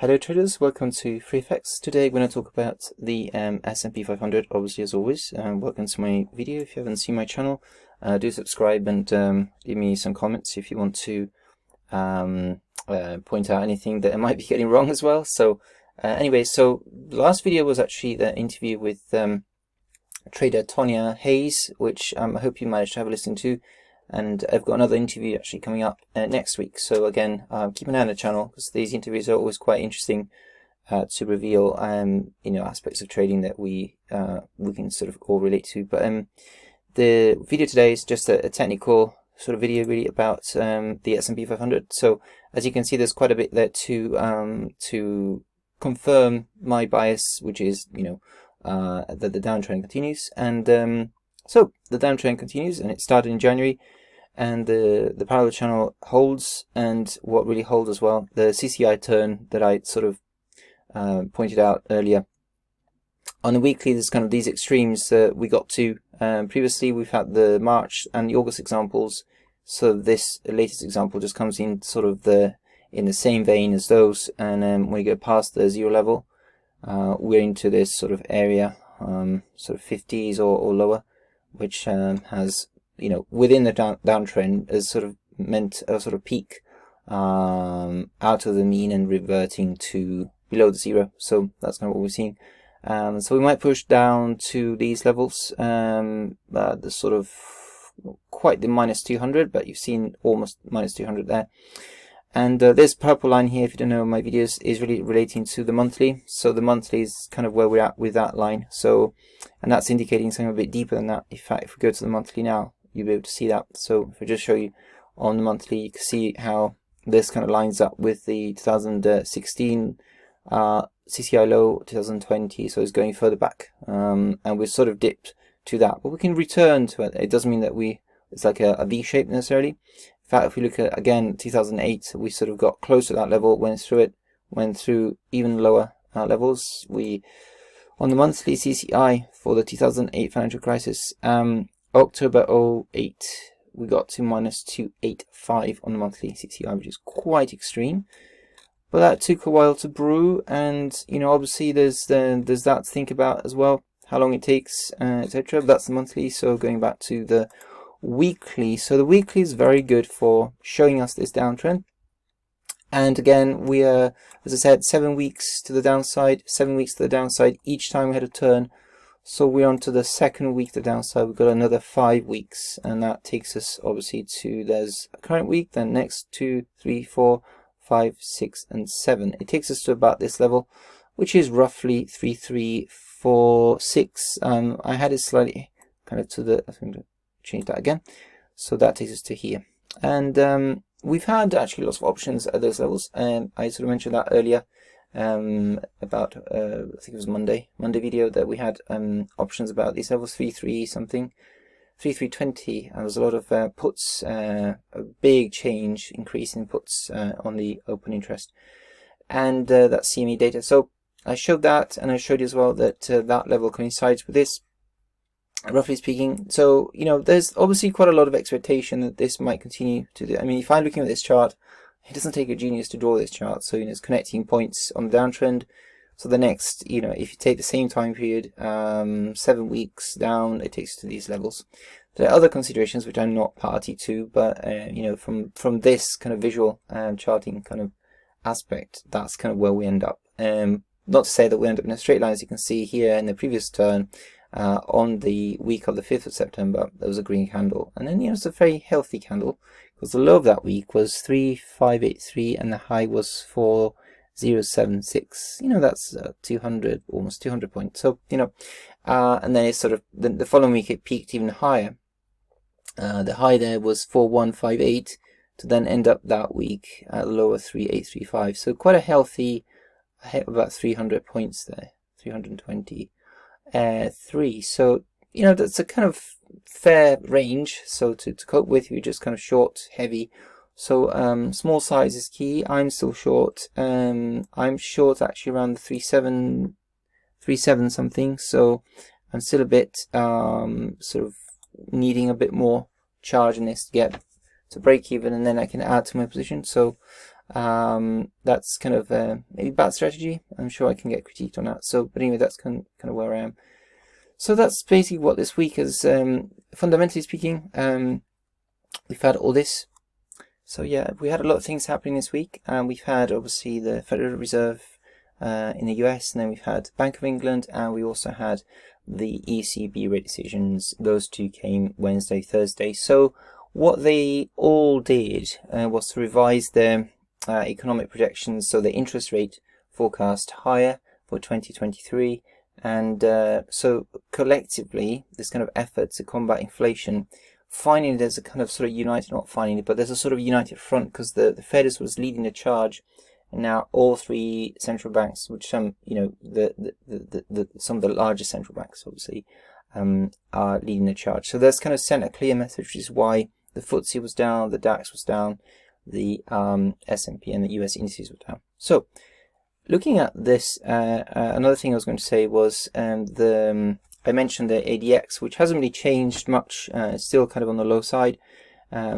Hello traders, welcome to FreeFX. Today we're going to talk about the S&P 500, obviously as always. Welcome to my video. If you haven't seen my channel, do subscribe and give me some comments if you want to point out anything that I might be getting wrong as well. So anyway, so the last video was actually the interview with trader Tonya Hayes, which I hope you managed to have a listen to. And I've got another interview actually coming up next week. So again, keep an eye on the channel because these interviews are always quite interesting to reveal, aspects of trading that we can sort of all relate to. But the video today is just a technical sort of video really about the S&P 500. So as you can see, there's quite a bit there to confirm my bias, which is that the downtrend continues. And so the downtrend continues, and it started in January. And the parallel channel holds, and what really holds as well, the CCI turn that I sort of pointed out earlier. On the weekly, there's kind of these extremes that we got to. Previously, we've had the March and the August examples, so this latest example just comes in sort of in the same vein as those. And when we go past the zero level, we're into this sort of area, sort of 50s or lower, which has, within the downtrend has sort of meant a sort of peak out of the mean and reverting to below the zero. So that's kind of what we're seeing. So we might push down to these levels, the sort of quite the minus 200, but you've seen almost minus 200 there. And this purple line here, if you don't know my videos, is really relating to the monthly. So the monthly is kind of where we're at with that line. So, and that's indicating something a bit deeper than that. In fact, if we go to the monthly now, you'll be able to see that. So if I just show you on the monthly, you can see how this kind of lines up with the 2016 CCI low, 2020. So it's going further back, and we're sort of dipped to that. But we can return to it. It doesn't mean that it's like a V shape necessarily. In fact, if we look at, again, 2008, we sort of got close to that level, went through it, went through even lower levels. On the monthly CCI for the 2008 financial crisis, October 08, we got to minus 285 on the monthly CCI, which is quite extreme. But that took a while to brew, and obviously there's that to think about as well, how long it takes, etc. But that's the monthly. So going back to the weekly, so the weekly is very good for showing us this downtrend. And again, we are, as I said, 7 weeks to the downside, 7 weeks to the downside each time we had a turn. So we're on to the second week to the downside. We've got another 5 weeks, and that takes us obviously to, there's a current week, then next 2, 3, 4, 5, 6, and 7. It takes us to about this level, which is roughly 3, 3, 4, 6. I had it slightly kind of to the, I think to change that again. So that takes us to here. And we've had actually lots of options at those levels. I sort of mentioned that earlier. About I think it was Monday video that we had options about these levels, 3.3 something, 3.320, and there's a lot of puts, a big change, increase in puts on the open interest, and that's CME data. So I showed that, and I showed you as well that that level coincides with this, roughly speaking. So there's obviously quite a lot of expectation that this might continue to do. I mean, if I'm looking at this chart, it doesn't take a genius to draw this chart. So it's connecting points on the downtrend. So the next, if you take the same time period, 7 weeks down, it takes to these levels. There are other considerations which I'm not party to, but from this kind of visual charting kind of aspect, that's kind of where we end up. Not to say that we end up in a straight line, as you can see here in the previous turn. On the week of the 5th of September, there was a green candle, and then it's a very healthy candle, because the low of that week was 3,583 and the high was 4,076. That's 200, almost 200 points. So and then it's sort of the following week it peaked even higher. The high there was 4,158 to then end up that week at the low of 3,835. So quite a healthy, about 300 points there, 320. 3. So that's a kind of fair range. So to cope with, you're just kind of short, heavy. So small size is key. I'm still short. I'm short actually around the 3.7 something. So I'm still a bit sort of needing a bit more charge in this to get to break even, and then I can add to my position. So That's kind of maybe bad strategy. I'm sure I can get critiqued on that. So, but anyway, that's kind of where I am. So that's basically what this week is. Fundamentally speaking, we've had all this. So yeah, we had a lot of things happening this week. We've had obviously the Federal Reserve in the US, and then we've had Bank of England, and we also had the ECB rate decisions. Those two came Wednesday, Thursday. So what they all did was to revise their economic projections, so the interest rate forecast higher for 2023, and so collectively this kind of effort to combat inflation, finally there's a kind of sort of united, not finally, but there's a sort of united front, because the Fed was leading the charge, and now all three central banks, which some, you know, some of the largest central banks obviously are leading the charge. So that's kind of sent a clear message, which is why the FTSE was down, the DAX was down, the S&P and the US indices were down. So looking at this, another thing I was going to say was I mentioned the ADX, which hasn't really changed much. It's still kind of on the low side.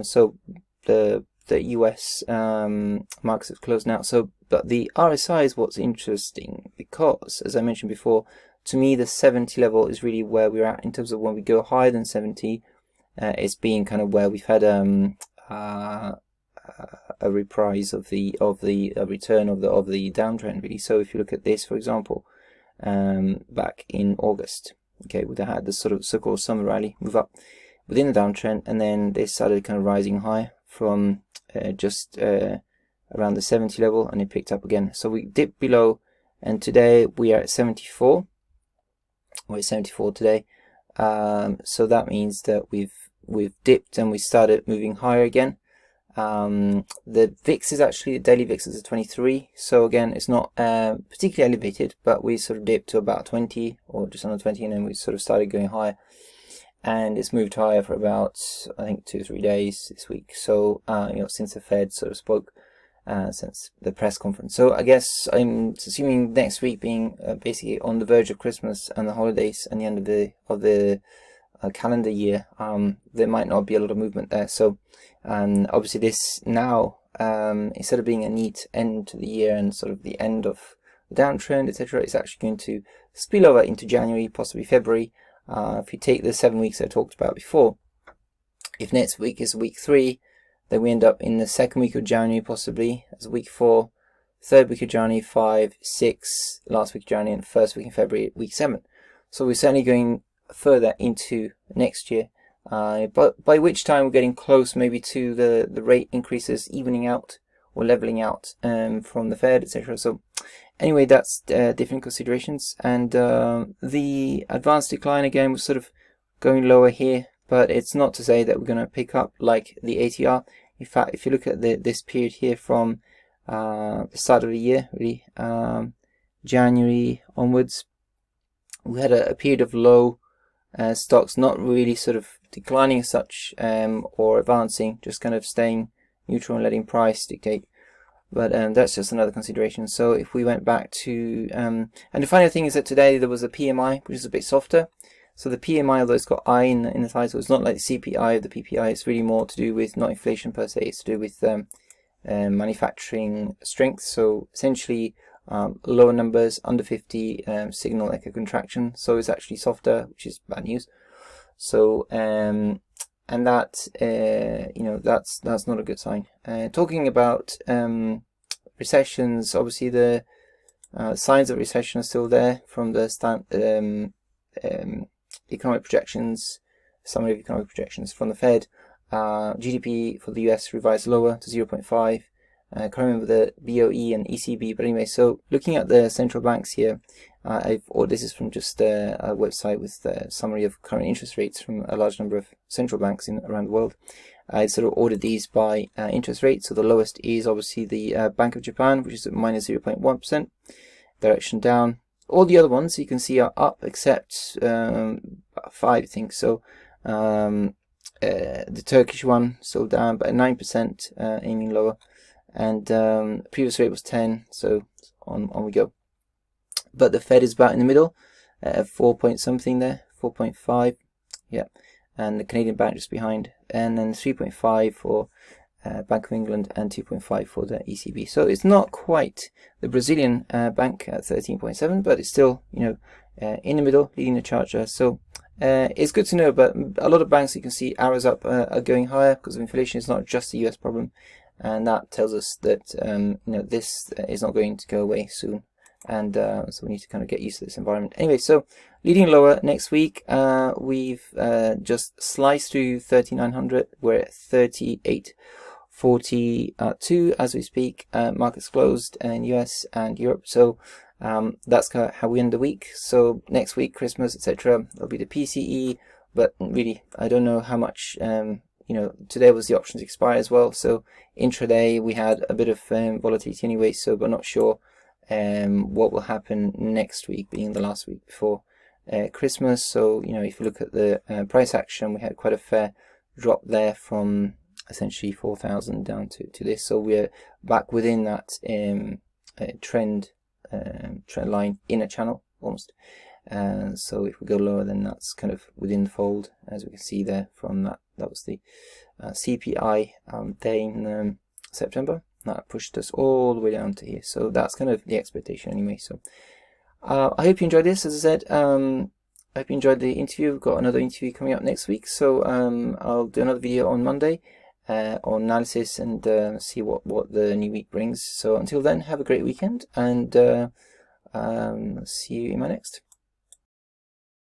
So the US markets have closed now. So, but the RSI is what's interesting, because, as I mentioned before, to me the 70 level is really where we're at in terms of when we go higher than 70. It's being kind of where we've had a reprise of the return of the downtrend, really. So if you look at this, for example, back in August, okay, we had this sort of so-called summer rally, move up within the downtrend, and then they started kind of rising high from just around the 70 level, and it picked up again. So we dipped below, and today we are at 74. We're at 74 today. So that means that we've dipped and we started moving higher again. The VIX is actually, the daily VIX is at 23, so again it's not particularly elevated, but we sort of dipped to about 20 or just under 20, and then we sort of started going higher, and it's moved higher for about, I think, 2 or 3 days this week. So you know, since the Fed sort of spoke, since the press conference. So I guess I'm assuming next week being basically on the verge of Christmas and the holidays and the end of the calendar year, there might not be a lot of movement there. So obviously this now, instead of being a neat end to the year and sort of the end of the downtrend, etc., it's actually going to spill over into January, possibly February. If you take the 7 weeks I talked about before, if next week is week 3, then we end up in the second week of January possibly as week 4, third week of January 5, 6, last week of January, and first week in February, week 7. So we're certainly going further into next year, but by which time we're getting close maybe to the rate increases evening out or leveling out from the Fed, etc. So anyway, that's different considerations, and the advanced decline again was sort of going lower here, but it's not to say that we're going to pick up like the ATR. In fact, if you look at this period here from the start of the year, really, January onwards, we had a period of low stocks, not really sort of declining as such or advancing, just kind of staying neutral and letting price dictate. But that's just another consideration. So if we went back to and the final thing is that today there was a PMI, which is a bit softer. So the PMI, although it's got I in the title, it's not like the CPI or the PPI. It's really more to do with not inflation per se. It's to do with manufacturing strength. So essentially lower numbers, under 50, signal like a contraction. So it's actually softer, which is bad news. So and that you know, that's not a good sign. Talking about recessions, obviously the signs of recession are still there from the economic projections, summary of economic projections from the Fed. GDP for the US revised lower to 0.5. Can't remember the BOE and ECB, but anyway, so looking at the central banks here, this is from just a website with a summary of current interest rates from a large number of central banks around the world. I sort of ordered these by interest rate. So the lowest is obviously the Bank of Japan, which is at minus 0.1%, direction down. All the other ones you can see are up, except 5, I think. So the Turkish one still down, but at 9%, aiming lower. And previous rate was 10, so on we go. But the Fed is about in the middle, 4 point something there, 4.5, yeah, and the Canadian bank just behind, and then 3.5 for Bank of England, and 2.5 for the ECB. So it's not quite the Brazilian bank at 13.7, but it's still, you know, in the middle, leading the charge there. So it's good to know, but a lot of banks, you can see arrows up, are going higher because of inflation. It's not just a US problem, and that tells us that you know, this is not going to go away soon, and so we need to kind of get used to this environment. Anyway, so leading lower next week, we've just sliced through 3900. We're at 38.42 as we speak. Markets closed in US and Europe, so that's kind of how we end the week. So next week, Christmas, etc., there'll be the PCE, but really, I don't know how much. You know, today was the options expire as well, so intraday we had a bit of volatility anyway. So, but not sure what will happen next week, being the last week before Christmas. So, you know, if you look at the price action, we had quite a fair drop there from essentially 4,000 down to this. So we're back within that trend line in a channel almost. So if we go lower, then that's kind of within the fold, as we can see there from that. That was the CPI day in September. That pushed us all the way down to here. So that's kind of the expectation anyway. So I hope you enjoyed this. As I said, I hope you enjoyed the interview. We've got another interview coming up next week. So I'll do another video on Monday on analysis and see what the new week brings. So until then, have a great weekend, and see you in my next.